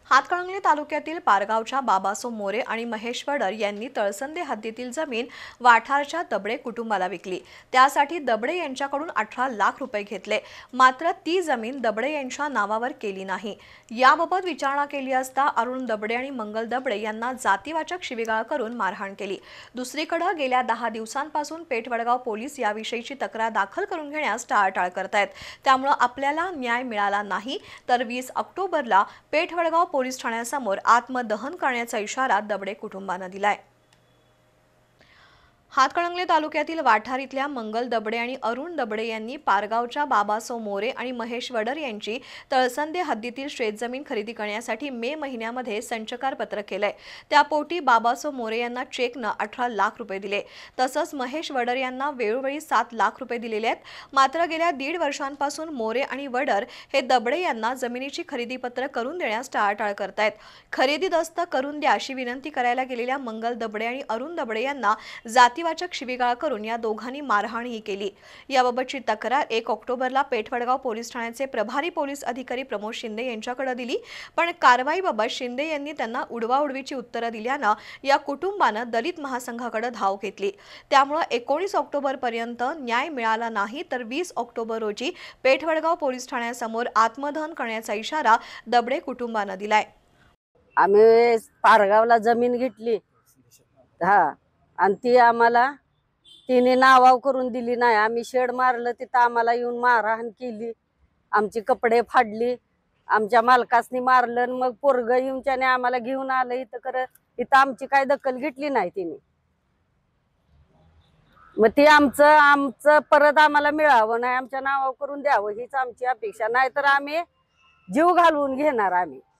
हातकणंगले तालुक्यातील पारगावच्या बाबासो मोरे आणि महेश वडर यांनी तळसंदे हद्दीतील जमीन वाठारच्या दबडे कुटुंबाला विकली। त्यासाठी दबडे यांच्याकडून 18 लाख रुपये घेतले, मात्र ती जमीन दबडे यांच्या नावावर केली नाही। याबाबत विचारणा केली असता अरुण दबडे आणि मंगल दबडे यांना जातीवाचक शिवीगाळ करून मारहाण केली। दुसरीकडे गेल्या 10 दिवसांपासून पेठवडगाव पोलीस याविषयीची तक्रार दाखल करून घेण्यास टाळाटाळ करतायत। त्यामुळे आपल्याला न्याय मिळाला नाही तर 20 ऑक्टोबरला पेठवडगाव पोलीस ठाण्यासमोर आत्मदहन करण्याचा इशारा दबडे कुटुंबाने दिलाय। हातकणंगले तालुक्यातील वाठार इथल्या मंगल दबडे आणि अरुण दबडे यांनी पारगावच्या बाबासो मोरे आणि महेश वडर यांची तळसंदे हद्दीतील शेतजमीन खरेदी करण्यासाठी मे महिन्यामध्ये संचकार पत्र केलंय। त्यापोटी बाबासो मोरे यांना चेकनं 18 लाख रुपये दिले, तसंच महेश वडर यांना वेळोवेळी 7 लाख रुपये दिलेले आहेत। मात्र गेल्या 1.5 वर्षांपासून मोरे आणि वडर हे दबडे यांना जमिनीची खरेदी पत्र करून देण्यास टाळाटाळ करतायत। खरेदी दस्त करून द्या अशी विनंती करायला गेलेल्या मंगल दबडे आणि अरुण दबडे यांना जातीवाचक शिवीगाळ करून या दोघांनी मारहाणही केली। याबाबतची तक्रार 1 ऑक्टोबरला पेठवडगाव पोलीस ठाण्याचे प्रभारी पोलीस अधिकारी प्रमोद शिंदे यांच्याकडे दिली, पण कारवाईबाबत शिंदे यांनी त्यांना उडवाउडवीची उत्तरं दिल्यानं या कुटुंबानं दलित महासंघाकडे धाव घेतली। त्यामुळे 19 ऑक्टोबरपर्यंत न्याय मिळाला नाही तर 20 ऑक्टोबर रोजी पेठवडगाव पोलीस ठाण्यासमोर आत्मदहन करण्याचा इशारा दबडे कुटुंबानं दिलाय। आम्ही पारगावला जमीन घेतली आणि ती आम्हाला तिने नावाव करून दिली नाही। आम्ही शेड मारलं, तिथं आम्हाला येऊन मारहाण केली, आमचे कपडे फाडली, आमच्या मालकासनी मारलं। मग पोरग येऊन त्याने आम्हाला घेऊन आलं इथं आमची काय दखल घेतली नाही तिने। मग ती आमचं परत आम्हाला मिळावं, नाही आमच्या नावावर करून द्यावं हीच आमची अपेक्षा, नाही तर आम्ही जीव घालवून घेणार आम्ही।